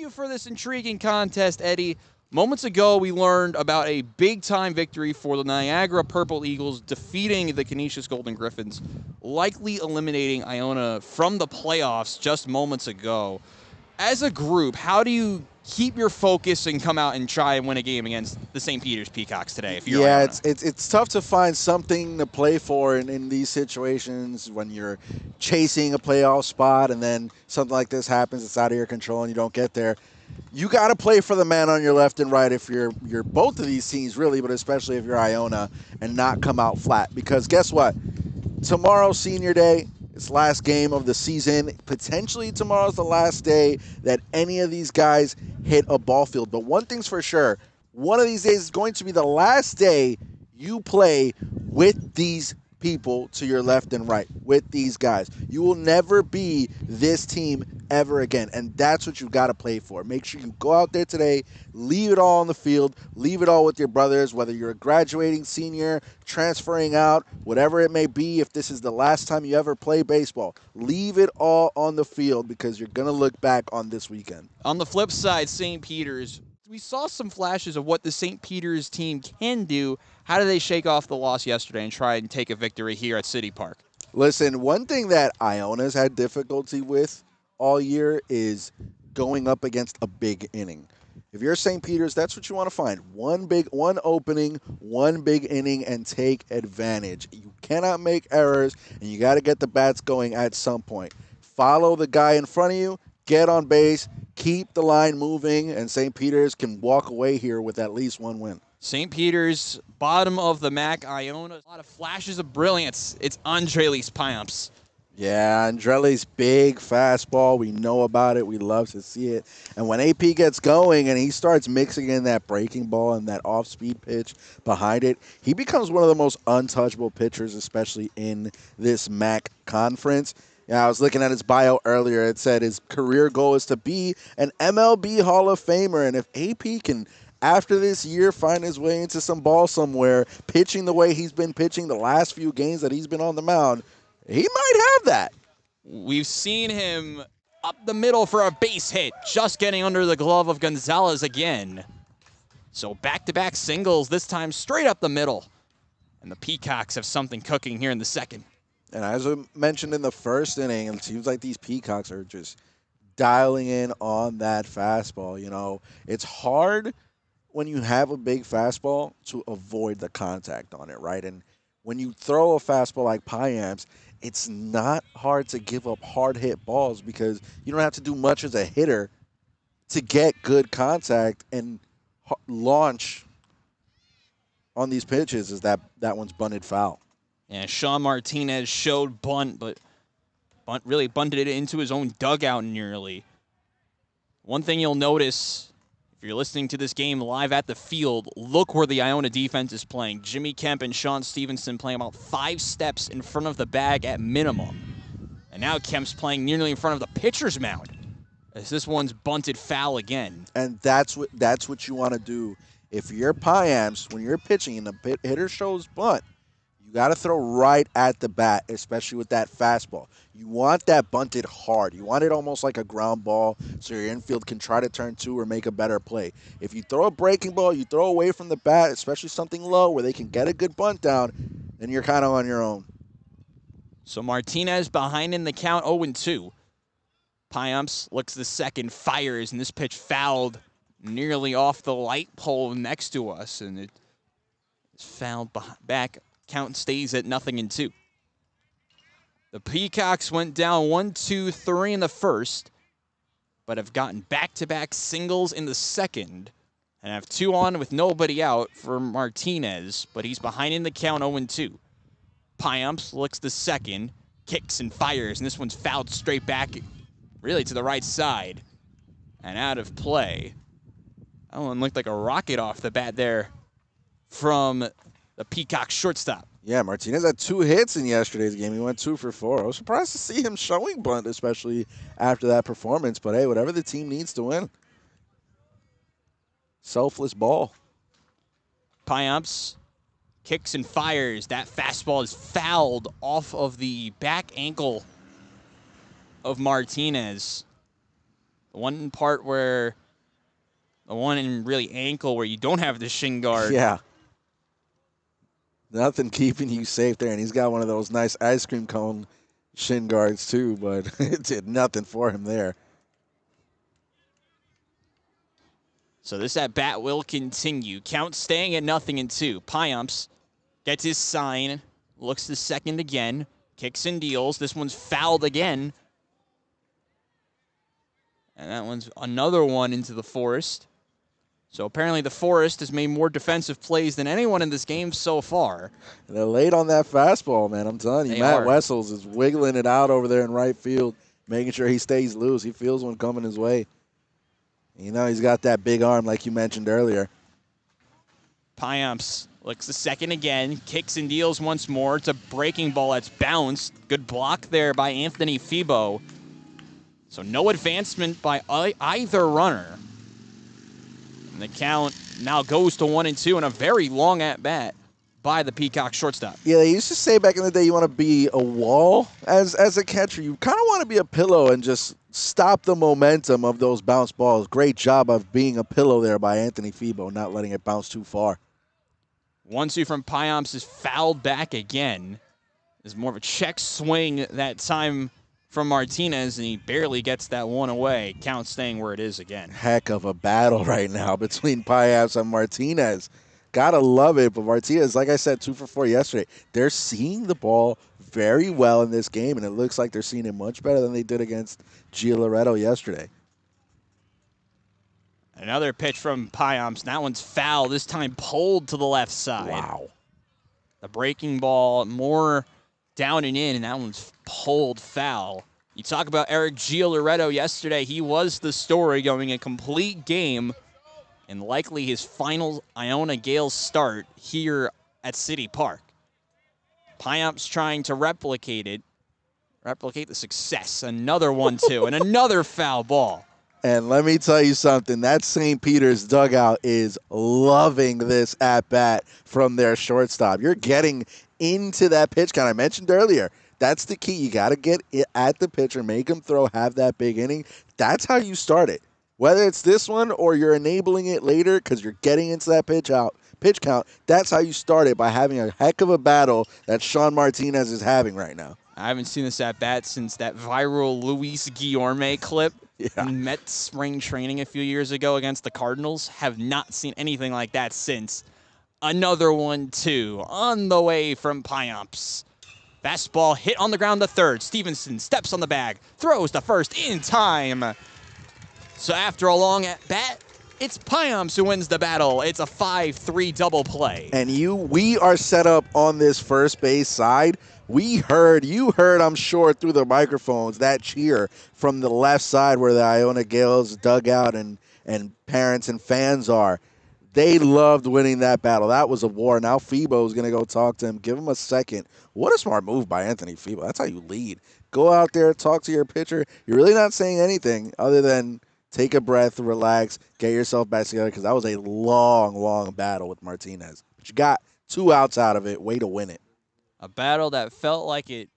you for this intriguing contest, Eddie. Moments ago, we learned about a big-time victory for the Niagara Purple Eagles, defeating the Canisius Golden Griffins, likely eliminating Iona from the playoffs just moments ago. As a group, how do you keep your focus and come out and try and win a game against the St. Peter's Peacocks today if you're Yeah, Iona? it's tough to find something to play for in these situations when you're chasing a playoff spot and then something like this happens. It's out of your control and you don't get there. You got to play for the man on your left and right if you're both of these teams really, but especially if you're Iona, and not come out flat. Because guess what? Tomorrow's senior day. It's last game of the season. Potentially tomorrow's the last day that any of these guys hit a ball field. But one thing's for sure, one of these days is going to be the last day you play with these people to your left and right, with these guys. You will never be this team ever again, and that's what you got to play for. Make sure you go out there today, leave it all on the field, leave it all with your brothers, whether you're a graduating senior, transferring out, whatever it may be. If this is the last time you ever play baseball, leave it all on the field because you're going to look back on this weekend. On the flip side, St. Peter's, we saw some flashes of what the St. Peter's team can do. How do they shake off the loss yesterday and try and take a victory here at City Park? Listen, one thing that Iona's had difficulty with all year is going up against a big inning. If you're St. Peter's, that's what you want to find. One opening, one big inning, and take advantage. You cannot make errors, and you got to get the bats going at some point. Follow the guy in front of you, get on base, keep the line moving, and St. Peter's can walk away here with at least one win. St. Peter's, bottom of the MAC. Iona, a lot of flashes of brilliance. It's Andrelis Piamps. Yeah, Andrelli's big fastball. We know about it. We love to see it. And when AP gets going and he starts mixing in that breaking ball and that off-speed pitch behind it, he becomes one of the most untouchable pitchers, especially in this MAC conference. Yeah, I was looking at his bio earlier. It said his career goal is to be an MLB Hall of Famer. And if AP can, after this year, find his way into some ball somewhere, pitching the way he's been pitching the last few games that he's been on the mound, he might have that. We've seen him up the middle for a base hit, just getting under the glove of Gonzalez again. So back-to-back singles, this time straight up the middle. And the Peacocks have something cooking here in the second. And as I mentioned in the first inning, it seems like these Peacocks are just dialing in on that fastball. You know, it's hard when you have a big fastball to avoid the contact on it, right? And when you throw a fastball like Piamps, it's not hard to give up hard hit balls because you don't have to do much as a hitter to get good contact and launch on these pitches. Is that one's bunted foul. And Sean Martinez showed bunt, but bunt really bunted it into his own dugout nearly. One thing you'll notice if you're listening to this game live at the field, look where the Iona defense is playing. Jimmy Kemp and Sean Stevenson playing about 5 steps in front of the bag at minimum. And now Kemp's playing nearly in front of the pitcher's mound, as this one's bunted foul again. And that's what you want to do. If you're Piamps, when you're pitching and the hitter shows bunt, you got to throw right at the bat, especially with that fastball. You want that bunted hard. You want it almost like a ground ball so your infield can try to turn two or make a better play. If you throw a breaking ball, you throw away from the bat, especially something low where they can get a good bunt down, then you're kind of on your own. So Martinez behind in the count, 0-2. Piamps looks the second, fires, and this pitch fouled nearly off the light pole next to us, and it's fouled back. Count stays at 0-2. The Peacocks went down 1-2-3 in the first, but have gotten back-to-back singles in the second, and have 2 on with nobody out for Martinez, but he's behind in the count 0-2. Piamps looks the second, kicks and fires, and this one's fouled straight back, really to the right side, and out of play. That one looked like a rocket off the bat there from the Peacock shortstop. Yeah, Martinez had 2 hits in yesterday's game. He went 2 for 4. I was surprised to see him showing bunt, especially after that performance. But, hey, whatever the team needs to win. Selfless ball. Piamps kicks and fires. That fastball is fouled off of the back ankle of Martinez. The one part where The one in really ankle where you don't have the shin guard. Yeah. Nothing keeping you safe there. And he's got one of those nice ice cream cone shin guards too, but it did nothing for him there. So this at-bat will continue. Count staying at 0-2. Piamps gets his sign, looks the second again, kicks and deals. This one's fouled again. And that one's another one into the Forest. So apparently the Forest has made more defensive plays than anyone in this game so far. They're late on that fastball, man. I'm telling you, Matt Wessels is wiggling it out over there in right field, making sure he stays loose. He feels one coming his way. You know, he's got that big arm like you mentioned earlier. Piamps looks the second again, kicks and deals once more. It's a breaking ball that's bounced. Good block there by Anthony Febo. So no advancement by either runner. And the count now goes to 1-2 and a very long at-bat by the Peacock shortstop. Yeah, they used to say back in the day you want to be a wall as a catcher. You kind of want to be a pillow and just stop the momentum of those bounce balls. Great job of being a pillow there by Anthony Febo, not letting it bounce too far. 1-2 from Piamps is fouled back again. There's more of a check swing that time from Martinez, and he barely gets that one away. Count staying where it is again. Heck of a battle right now between Piamps and Martinez. Gotta love it, but Martinez, like I said, 2 for 4 yesterday. They're seeing the ball very well in this game, and it looks like they're seeing it much better than they did against Gio Loretto yesterday. Another pitch from Piamps. That one's foul, this time pulled to the left side. Wow. The breaking ball more down and in, and that one's pulled foul. You talk about Eric Gio Loretto yesterday. He was the story going a complete game and likely his final Iona Gales start here at City Park. Piamps trying to replicate the success. Another 1-2 and another foul ball. And let me tell you something, that St. Peter's dugout is loving this at-bat from their shortstop. You're getting into that pitch count I mentioned earlier. That's the key. You got to get it at the pitcher, make him throw, have that big inning. That's how you start it. Whether it's this one or you're enabling it later because you're getting into that pitch count, that's how you start it, by having a heck of a battle that Sean Martinez is having right now. I haven't seen this at-bat since that viral Luis Guillorme clip. Yeah. Met spring training a few years ago against the Cardinals. Have not seen anything like that since. Another 1-2 on the way from Piamps. Fastball hit on the ground to third. Stevenson steps on the bag, throws to first in time. So after a long at-bat, it's Piamps who wins the battle. It's a 5-3 double play. And we are set up on this first base side. You heard, I'm sure, through the microphones, that cheer from the left side where the Iona Gales dugout and parents and fans are. They loved winning that battle. That was a war. Now Febo's going to go talk to him. Give him a second. What a smart move by Anthony Febo. That's how you lead. Go out there, talk to your pitcher. You're really not saying anything other than take a breath, relax, get yourself back together, because that was a long, long battle with Martinez. But you got 2 outs out of it. Way to win it. A battle that felt like it